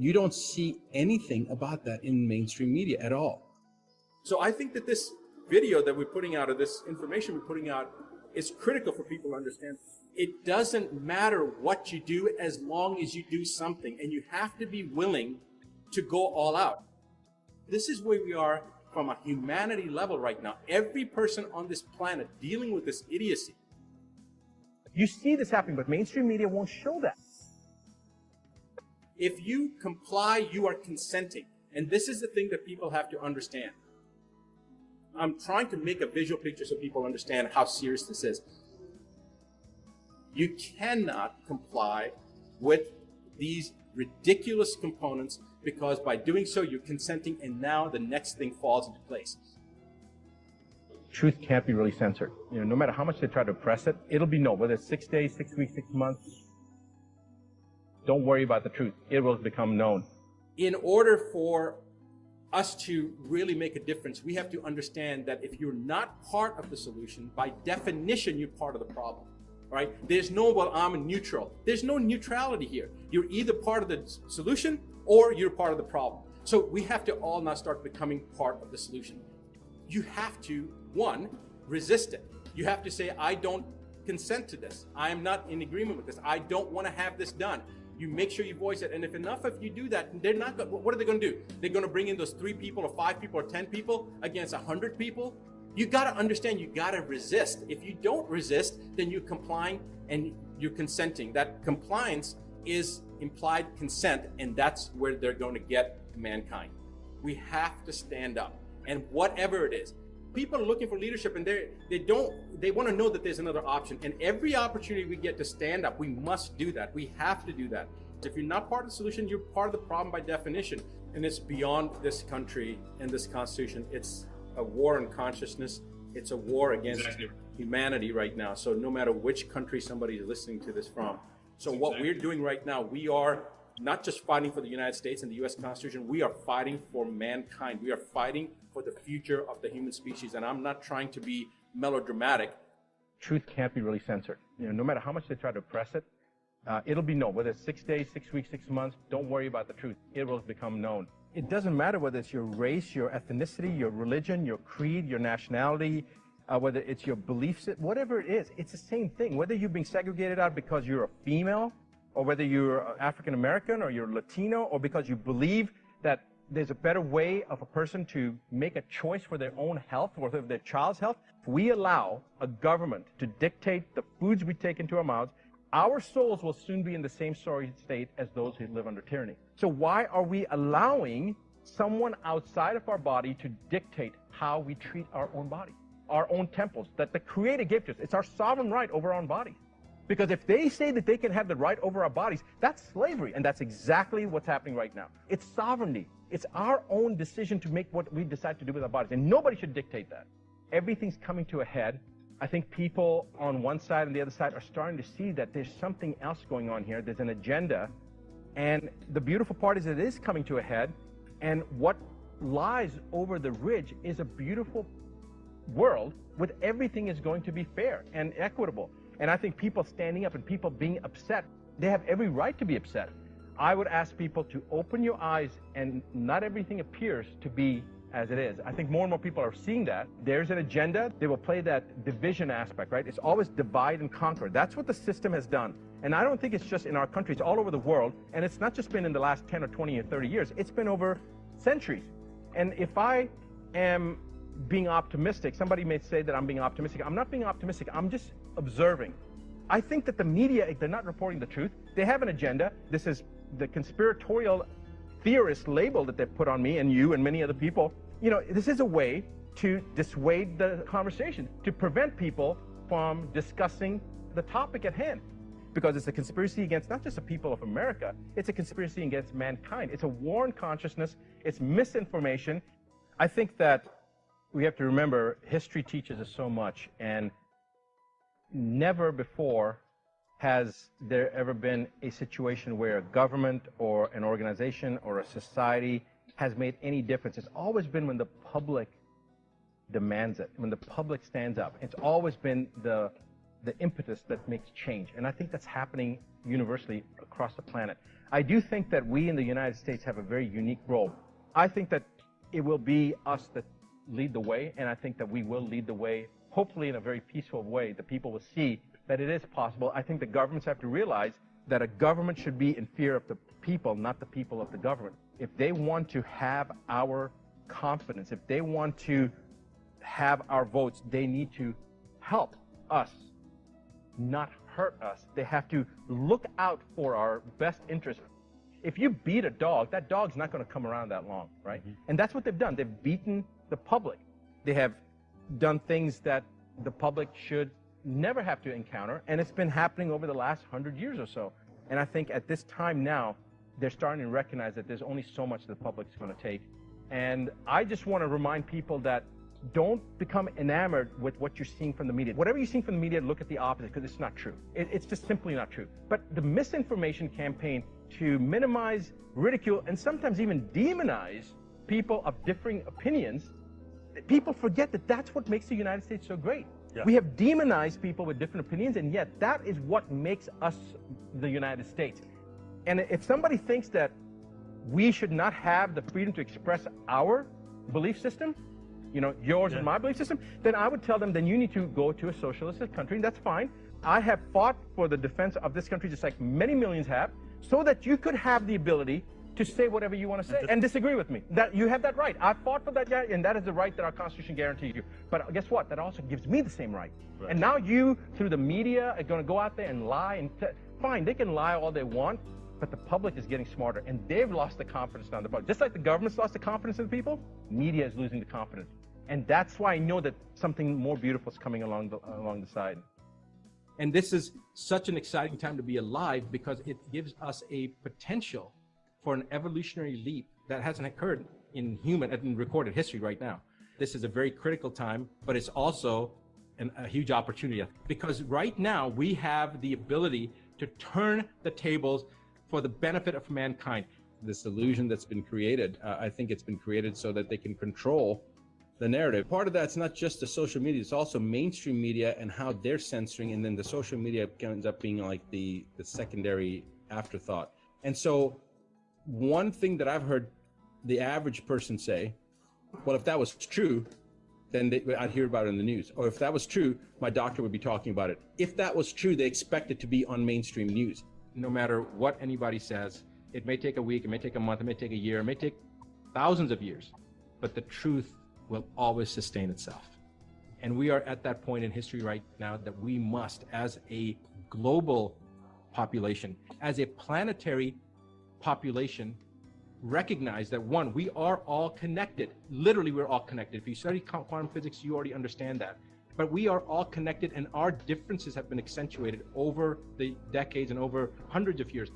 You don't see anything about that in mainstream media at all. So I think that this video that we're putting out, or this information we're putting out, is critical for people to understand. It doesn't matter what you do as long as you do something, and you have to be willing to go all out. This is where we are from a humanity level right now. Every person on this planet dealing with this idiocy. You see this happening, but mainstream media won't show that. If you comply, you are consenting. And this is the thing that people have to understand. I'm trying to make a visual picture so people understand how serious this is. You cannot comply with these ridiculous components, because by doing so, you're consenting, and now the next thing falls into place. Truth can't be really censored. No matter how much they try to press it, it'll be known. Whether it's 6 days, 6 weeks, 6 months, don't worry about the truth. It will become known. In order for us to really make a difference, we have to understand that if you're not part of the solution, by definition, you're part of the problem. Right? There's no, well, I'm neutral. There's no neutrality here. You're either part of the solution or you're part of the problem. So we have to all now start becoming part of the solution. You have to, one, resist it. You have to say, I don't consent to this. I am not in agreement with this. I don't want to have this done. You make sure you voice it. And if enough of you do that, they're not. What are they going to do? They're going to bring in those 3 people or 5 people or 10 people against 100 people? You got to understand, you got to resist. If you don't resist, then you're complying and you're consenting. That compliance is implied consent, and that's where they're going to get mankind. We have to stand up, and whatever it is. People are looking for leadership, and they want to know that there's another option. And every opportunity we get to stand up, we must do that. We have to do that. If you're not part of the solution, you're part of the problem by definition. And it's beyond this country and this Constitution. It's a war on consciousness. It's a war against humanity right now. So no matter which country somebody is listening to this from. So what we're doing right now, we are not just fighting for the United States and the U.S. Constitution, we are fighting for mankind. We are fighting for the future of the human species. And I'm not trying to be melodramatic. Truth can't be really censored. No matter how much they try to press it, it'll be known. Whether it's 6 days, 6 weeks, 6 months, don't worry about the truth. It will become known. It doesn't matter whether it's your race, your ethnicity, your religion, your creed, your nationality, whether it's your beliefs, whatever it is, it's the same thing. Whether you're being segregated out because you're a female, or whether you're African American, or you're Latino, or because you believe that there's a better way of a person to make a choice for their own health or for their child's health. If we allow a government to dictate the foods we take into our mouths, our souls will soon be in the same sorry state as those who live under tyranny. So why are we allowing someone outside of our body to dictate how we treat our own body, our own temples, that the Creator gave to us? It's our sovereign right over our own bodies. Because if they say that they can have the right over our bodies, that's slavery. And that's exactly what's happening right now. It's sovereignty. It's our own decision to make what we decide to do with our bodies. And nobody should dictate that. Everything's coming to a head. I think people on one side and the other side are starting to see that there's something else going on here. There's an agenda. And the beautiful part is it is coming to a head. And what lies over the ridge is a beautiful world with everything is going to be fair and equitable. And I think people standing up and people being upset, they have every right to be upset. I would ask people to open your eyes, and not everything appears to be as it is. I think more and more people are seeing that. There's an agenda. They will play that division aspect, right? It's always divide and conquer. That's what the system has done. And I don't think it's just in our country. It's all over the world. And it's not just been in the last 10 or 20 or 30 years. It's been over centuries. And if I am being optimistic, somebody may say that I'm being optimistic. I'm not being optimistic. I'm just observing. I think that the media, they're not reporting the truth. They have an agenda. This is the conspiratorial theorist label that they've put on me and you and many other people. This is a way to dissuade the conversation, to prevent people from discussing the topic at hand. Because it's a conspiracy against not just the people of America, it's a conspiracy against mankind. It's a war on consciousness. It's misinformation. I think that we have to remember history teaches us so much, and never before has there ever been a situation where a government or an organization or a society has made any difference. It's always been when the public demands it, when the public stands up. It's always been the impetus that makes change. And I think that's happening universally across the planet. I do think that we in the United States have a very unique role. I think that it will be us that lead the way, and I think that we will lead the way, hopefully in a very peaceful way. The people will see that it is possible. I think the governments have to realize that a government should be in fear of the people, not the people of the government. If they want to have our confidence, if they want to have our votes, they need to help us, not hurt us. They have to look out for our best interest. If you beat a dog, that dog's not going to come around that long, right? Mm-hmm. And that's what they've done. They've beaten the public. They have done things that the public should never have to encounter, and it's been happening over the last 100 years or so. And I think at this time now, they're starting to recognize that there's only so much the public's going to take. And I just want to remind people that don't become enamored with what you're seeing from the media. Whatever you're seeing from the media, look at the opposite, because it's not true. It's just simply not true. But the misinformation campaign to minimize, ridicule, and sometimes even demonize people of differing opinions, people forget that that's what makes the United States so great. Yeah. We have demonized people with different opinions, and yet that is what makes us the United States. And if somebody thinks that we should not have the freedom to express our belief system, you know, yours and my belief system, then I would tell them, then you need to go to a socialist country, and that's fine. I have fought for the defense of this country, just like many millions have, so that you could have the ability to say whatever you want to say and disagree with me. That you have that right. I fought for that, and that is the right that our Constitution guarantees you. But guess what? That also gives me the same right. And now you, through the media, are going to go out there and lie. And fine, they can lie all they want, but the public is getting smarter, and they've lost the confidence now in the public. Just like the government's lost the confidence in the people, media is losing the confidence. And that's why I know that something more beautiful is coming along the side. And this is such an exciting time to be alive, because it gives us a potential for an evolutionary leap that hasn't occurred in recorded history right now. This is a very critical time, but it's also a huge opportunity, because right now we have the ability to turn the tables for the benefit of mankind. This illusion that's been created, I think it's been created so that they can control the narrative. Part of that's not just the social media, it's also mainstream media and how they're censoring, and then the social media ends up being like the secondary afterthought. And so one thing that I've heard the average person say, well, if that was true, then I'd hear about it in the news. Or if that was true, my doctor would be talking about it. If that was true, they expect it to be on mainstream news. No matter what anybody says, it may take a week, it may take a month, it may take a year, it may take thousands of years, but the truth will always sustain itself. And we are at that point in history right now that we must, as a global population, as a planetary population, recognize that, one, we are all connected. Literally, we're all connected. If you study quantum physics, you already understand that. But we are all connected, and our differences have been accentuated over the decades and over hundreds of years.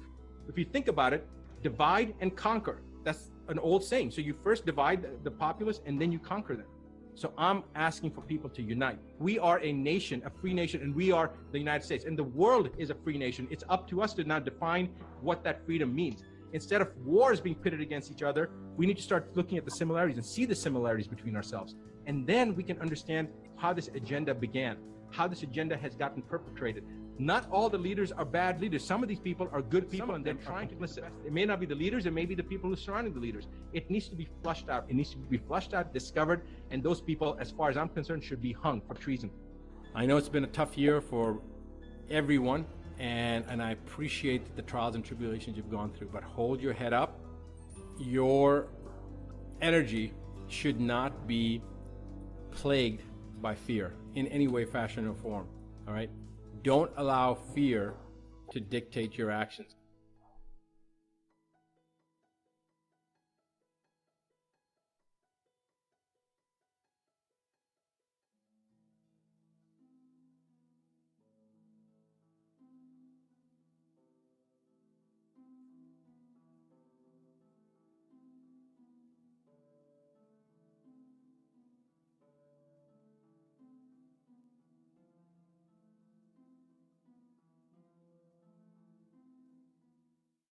If you think about it, divide and conquer. That's an old saying. So you first divide the populace, and then you conquer them. So I'm asking for people to unite. We are a nation, a free nation, and we are the United States. And the world is a free nation. It's up to us to now define what that freedom means. Instead of wars being pitted against each other, we need to start looking at the similarities and see the similarities between ourselves. And then we can understand how this agenda began, how this agenda has gotten perpetrated. Not all the leaders are bad leaders. Some of these people are good people, and they're trying to listen. It may not be the leaders, it may be the people who are surrounding the leaders. It needs to be flushed out. It needs to be flushed out, discovered, and those people, as far as I'm concerned, should be hung for treason. I know it's been a tough year for everyone, and I appreciate the trials and tribulations you've gone through, but hold your head up. Your energy should not be plagued by fear in any way, fashion, or form, all right? Don't allow fear to dictate your actions.